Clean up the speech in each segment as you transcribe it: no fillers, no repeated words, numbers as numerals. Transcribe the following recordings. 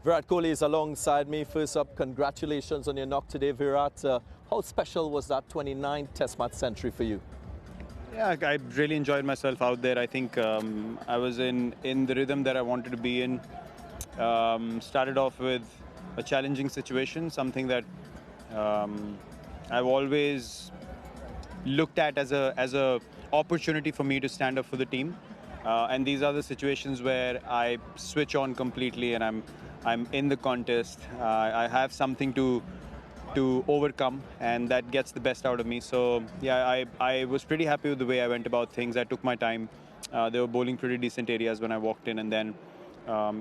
Virat Kohli is alongside me. First up, congratulations on your knock today, Virat. How special was that 29th Test match century for you? Yeah, I really enjoyed myself out there. I think I was in the rhythm that I wanted to be in. Started off with a challenging situation, something that I've always looked at as a opportunity for me to stand up for the team. And these are the situations where I switch on completely and I'm in the contest. I have something to overcome, and that gets the best out of me. So yeah, I was pretty happy with the way I went about things. I took my time. They were bowling pretty decent areas when I walked in, and then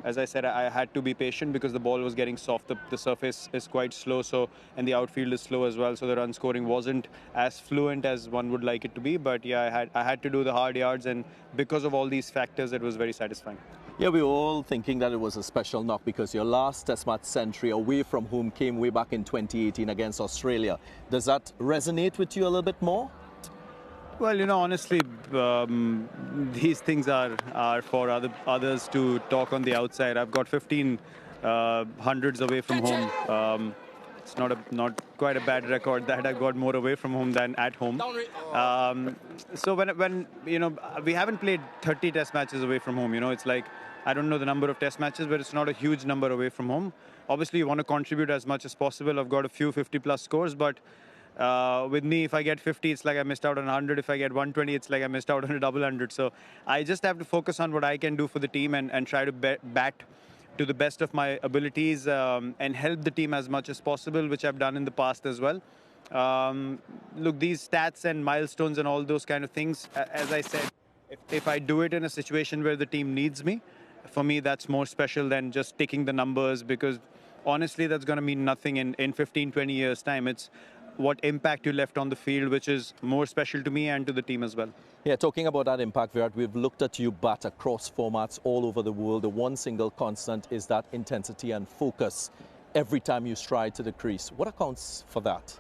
as I said, I had to be patient because the ball was getting soft. The surface is quite slow, so and the outfield is slow as well. So the run scoring wasn't as fluent as one would like it to be. But yeah, I had to do the hard yards, and because of all these factors, it was very satisfying. Yeah, we were all thinking that it was a special knock because your last Test match century away from home came way back in 2018 against Australia. Does that resonate with you a little bit more? Well, honestly, these things are for others to talk on the outside. I've got 15 hundreds away from home. It's not quite a bad record that I've got more away from home than at home. So when we haven't played 30 Test matches away from home. It's like I don't know the number of Test matches, but it's not a huge number away from home. Obviously, you want to contribute as much as possible. I've got a few 50-plus scores, but with me, if I get 50, it's like I missed out on 100. If I get 120, it's like I missed out on a double 100. So I just have to focus on what I can do for the team and try to bat to the best of my abilities and help the team as much as possible, which I've done in the past as well. Look, these stats and milestones and all those kind of things, as I said, if I do it in a situation where the team needs me, for me, that's more special than just ticking the numbers, because honestly, that's going to mean nothing in 15, 20 years' time. It's what impact you left on the field, which is more special to me and to the team as well. Yeah, talking about that impact, Virat, we've looked at you bat across formats all over the world. The one single constant is that intensity and focus every time you stride to the crease. What accounts for that?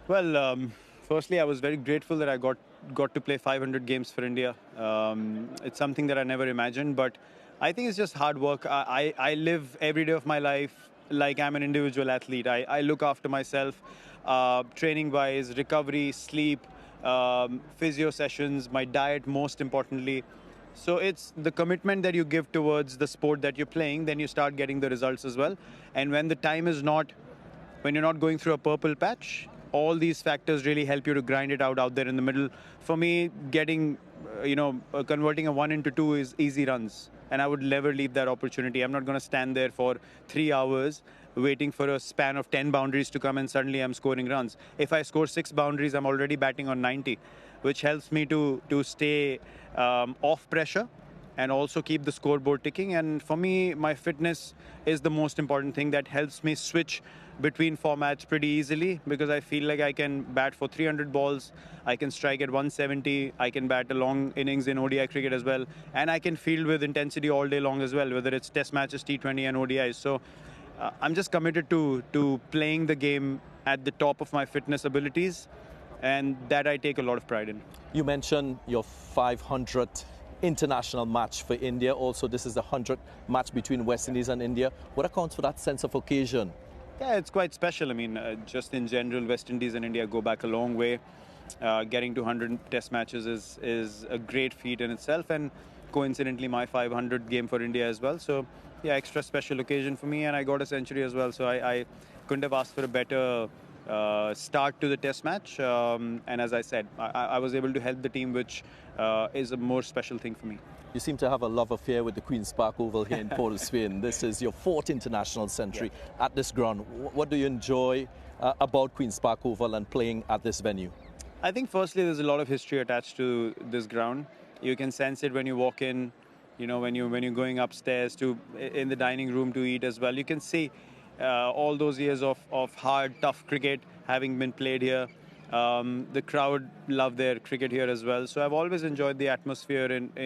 Well, firstly, I was very grateful that I got to play 500 games for India. It's something that I never imagined, but I think it's just hard work. I live every day of my life like I'm an individual athlete. I look after myself, training-wise, recovery, sleep, physio sessions, my diet, most importantly. So it's the commitment that you give towards the sport that you're playing, then you start getting the results as well. And when the time is not, when you're not going through a purple patch, all these factors really help you to grind it out there in the middle. For me, converting a 1 into 2 is easy runs. And I would never leave that opportunity. I'm not going to stand there for 3 hours waiting for a span of 10 boundaries to come and suddenly I'm scoring runs. If I score 6 boundaries, I'm already batting on 90, which helps me to stay off pressure and also keep the scoreboard ticking. And for me, my fitness is the most important thing that helps me switch between formats pretty easily, because I feel like I can bat for 300 balls, I can strike at 170, I can bat a long innings in ODI cricket as well, and I can field with intensity all day long as well, whether it's Test matches, T20 and ODIs. So I'm just committed to playing the game at the top of my fitness abilities, and that I take a lot of pride in. You mentioned your 500th international match for India. Also, this is the 100th match between West Indies and India. What accounts for that sense of occasion? Yeah, it's quite special. I mean, just in general, West Indies and India go back a long way. Getting to 100 Test matches is a great feat in itself, and coincidentally, my 500th game for India as well. So, yeah, extra special occasion for me, and I got a century as well. So I couldn't have asked for a better start to the Test match. And as I said, I was able to help the team, which is a more special thing for me. You seem to have a love affair with the Queen's Park Oval here in Port of Spain. This is your 4th international century at this ground. What do you enjoy about Queen's Park Oval and playing at this venue? I think firstly, there's a lot of history attached to this ground. You can sense it when you walk in, when you're going upstairs in the dining room to eat as well. You can see all those years of hard, tough cricket having been played here. The crowd love their cricket here as well. So I've always enjoyed the atmosphere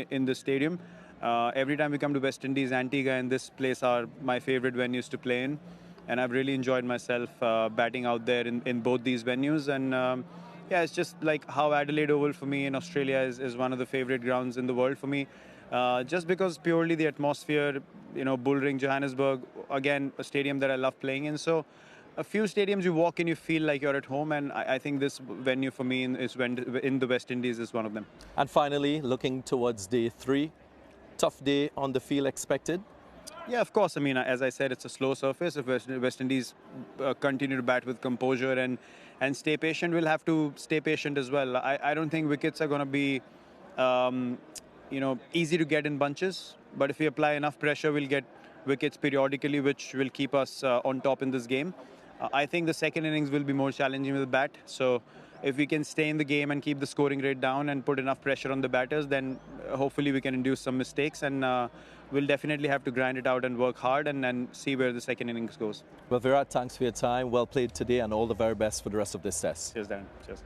in the stadium. Every time we come to West Indies, Antigua and this place are my favorite venues to play in. And I've really enjoyed myself batting out there in both these venues. And it's just like how Adelaide Oval for me in Australia is one of the favorite grounds in the world for me. Just because purely the atmosphere, Bullring, Johannesburg, again, a stadium that I love playing in. So a few stadiums you walk in, you feel like you're at home, and I think this venue for me in the West Indies is one of them. And finally, looking towards day 3, tough day on the field expected? Yeah, of course. I mean, as I said, it's a slow surface. If West Indies continue to bat with composure and stay patient, we'll have to stay patient as well. I don't think wickets are going to be, easy to get in bunches. But if we apply enough pressure, we'll get wickets periodically, which will keep us on top in this game. I think the second innings will be more challenging with the bat. So if we can stay in the game and keep the scoring rate down and put enough pressure on the batters, then hopefully we can induce some mistakes, and we'll definitely have to grind it out and work hard and see where the second innings goes. Well, Virat, thanks for your time. Well played today, and all the very best for the rest of this test. Cheers, Darren. Cheers.